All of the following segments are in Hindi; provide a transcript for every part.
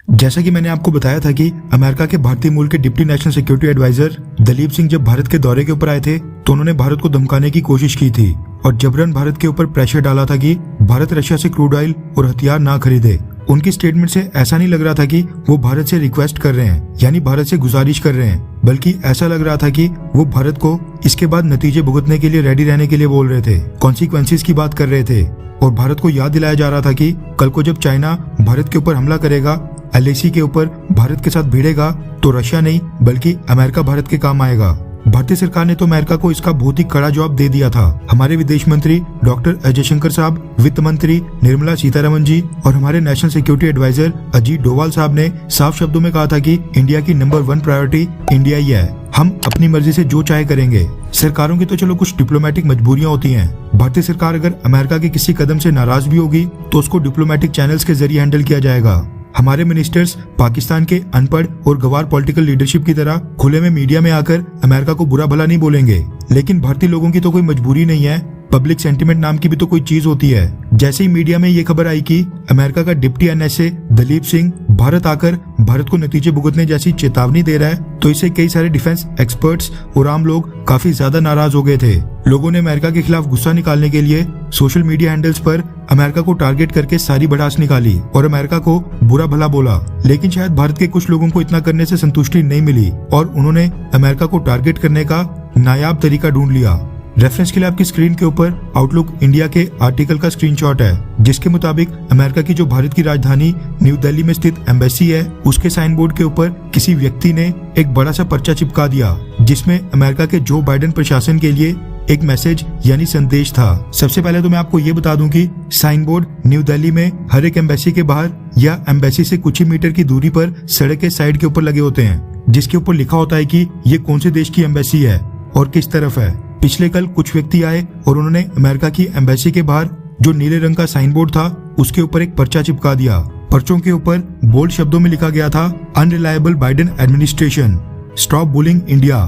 जैसा कि मैंने आपको बताया था कि अमेरिका के भारतीय मूल के deputy national security adviser Daleep Singh जब भारत के दौरे के ऊपर आए थे तो उन्होंने भारत को धमकाने की कोशिश की थी और जबरन भारत के ऊपर प्रेशर डाला था कि भारत रशिया से क्रूड ऑयल और हथियार ना खरीदे। उनकी स्टेटमेंट से ऐसा नहीं लग रहा था कि वो भारत से रिक्वेस्ट कर रहे हैं, यानी भारत से गुजारिश कर रहे हैं, बल्कि ऐसा लग रहा था कि वो भारत को इसके बाद नतीजे भुगतने के लिए रेडी रहने के लिए बोल रहे थे, कॉन्सिक्वेंसेस की बात कर रहे थे। और भारत को याद दिलाया जा रहा था कि कल को जब चाइना भारत के ऊपर हमला करेगा, LAC के ऊपर भारत के साथ भिड़ेगा, तो रशिया नहीं बल्कि अमेरिका भारत के काम आएगा। भारतीय सरकार ने तो अमेरिका को इसका बहुत ही कड़ा जवाब दे दिया था। हमारे विदेश मंत्री डॉक्टर अजय शंकर साहब, वित्त मंत्री निर्मला सीतारमण जी और हमारे national security adviser Ajit Doval साहब ने साफ शब्दों में कहा था कि इंडिया की नंबर 1 प्रायोरिटी इंडिया ही है। हम अपनी मर्जी से जो चाहे करेंगे। सरकारों की तो चलो कुछ डिप्लोमेटिक मजबूरियां होती हैं। भारतीय सरकार अगर अमेरिका के किसी कदम से नाराज भी होगी तो उसको डिप्लोमेटिक चैनल्स के जरिए हैंडल किया जाएगा। हमारे मिनिस्टर्स पाकिस्तान के अनपढ़ और गवार पॉलिटिकल लीडरशिप की तरह खुले में मीडिया में आकर अमेरिका को बुरा भला नहीं बोलेंगे, लेकिन भारतीय लोगों की तो कोई मजबूरी नहीं है। पब्लिक सेंटिमेंट नाम की भी तो कोई चीज होती है। जैसे ही मीडिया में ये खबर आई कि अमेरिका का डिप्टी NSA दलीप सिंह भारत आकर भारत को नतीजे भुगतने जैसी चेतावनी दे रहा है, तो इससे कई सारे डिफेंस एक्सपर्ट्स और आम लोग काफी ज्यादा नाराज हो गए थे। लोगों ने अमेरिका के खिलाफ गुस्सा निकालने के लिए सोशल मीडिया हैंडल्स पर अमेरिका को टारगेट करके सारी भड़ास निकाली और अमेरिका को बुरा भला बोला। लेकिन शायद भारत के कुछ लोगों को इतना करने से संतुष्टि नहीं मिली और उन्होंने अमेरिका को टारगेट करने का नायाब तरीका ढूंढ लिया। रेफरेंस के लिए आपकी स्क्रीन के ऊपर आउटलुक इंडिया के आर्टिकल का स्क्रीनशॉट है, जिसके मुताबिक अमेरिका की जो भारत की राजधानी न्यू दिल्ली में स्थित एम्बेसी है, उसके साइन बोर्ड के ऊपर किसी व्यक्ति ने एक बड़ा सा पर्चा चिपका दिया, जिसमें अमेरिका के जो बाइडेन प्रशासन के लिए एक मैसेज यानी संदेश था। सबसे पहले तो मैं आपको ये बता दूं कि साइन बोर्ड न्यू दिल्ली में हर एक एम्बेसी के बाहर या एम्बेसी से कुछ ही मीटर की दूरी पर सड़क के साइड के ऊपर लगे होते हैं, जिसके ऊपर लिखा होता है कि ये कौन से देश की एम्बेसी है और किस तरफ है। पिछले कल कुछ व्यक्ति आए और उन्होंने अमेरिका की एम्बेसी के बाहर जो नीले रंग का साइन बोर्ड था उसके ऊपर एक पर्चा चिपका दिया। पर्चों के ऊपर बोल्ड शब्दों में लिखा गया था, unreliable Biden administration, stop bullying India,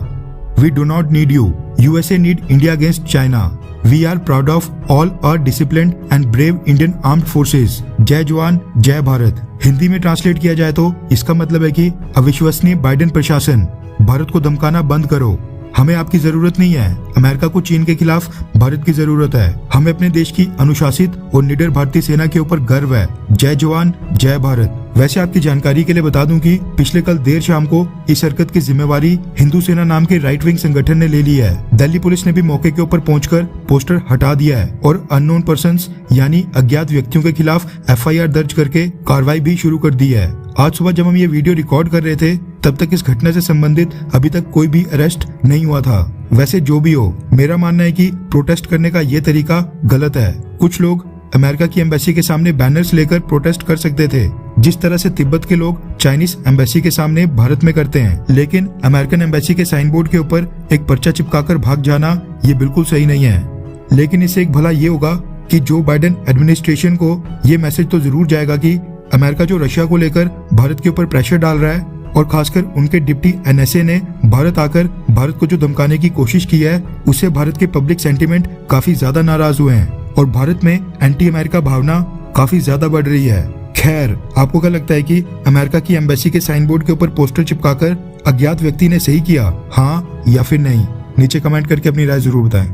we do not need you, USA need India against China, we are proud of all our disciplined and brave Indian armed forces, जय जवान जय भारत। हिंदी में ट्रांसलेट किया जाए तो इसका मतलब है कि अविश्वसनीय बाइडेन प्रशासन, भारत को धमकाना बंद करो, हमें आपकी जरूरत नहीं है। अमेरिका को चीन के खिलाफ भारत की जरूरत है। हमें अपने देश की अनुशासित और निडर भारतीय सेना के ऊपर गर्व है। जय जवान जय भारत। वैसे आपकी जानकारी के लिए बता दूं कि पिछले कल देर शाम को इस हरकत की जिम्मेवारी हिंदू सेना नाम के राइट विंग संगठन ने ले ली है। दिल्ली पुलिस ने भी मौके के ऊपर पहुंचकर पोस्टर हटा दिया है और अननोन पर्संस यानी अज्ञात व्यक्तियों के खिलाफ FIR दर्ज करके कार्रवाई भी शुरू कर दी है। आज सुबह जब हम ये वीडियो रिकॉर्ड कर रहे थे तब तक इस घटना से संबंधित अभी तक कोई भी अरेस्ट नहीं हुआ था। वैसे जो भी हो, मेरा मानना है कि प्रोटेस्ट करने का ये तरीका गलत है। कुछ लोग अमेरिका की एम्बेसी के सामने बैनर्स लेकर प्रोटेस्ट कर सकते थे, जिस तरह से तिब्बत के लोग चाइनीज एम्बेसी के सामने भारत में करते हैं, लेकिन अमेरिकन एम्बेसी के साइन बोर्ड के ऊपर एक पर्चा चिपकाकर भाग जाना ये बिल्कुल सही नहीं है। लेकिन इससे एक भला ये होगा कि जो बाइडेन एडमिनिस्ट्रेशन को ये मैसेज तो जरूर जाएगा कि अमेरिका जो रशिया को लेकर भारत के ऊपर प्रेशर डाल रहा है और खासकर उनके डिप्टी NSA ने भारत आकर भारत को जो धमकाने की कोशिश की है, उससे भारत के पब्लिक सेंटिमेंट काफी ज्यादा नाराज हुए हैं और भारत में एंटी अमेरिका भावना काफी ज्यादा बढ़ रही है। खैर, आपको क्या लगता है कि अमेरिका की एम्बेसी के साइन बोर्ड के ऊपर पोस्टर चिपकाकर अज्ञात व्यक्ति ने सही किया, हाँ या फिर नहीं? नीचे कमेंट करके अपनी राय जरूर बताएं।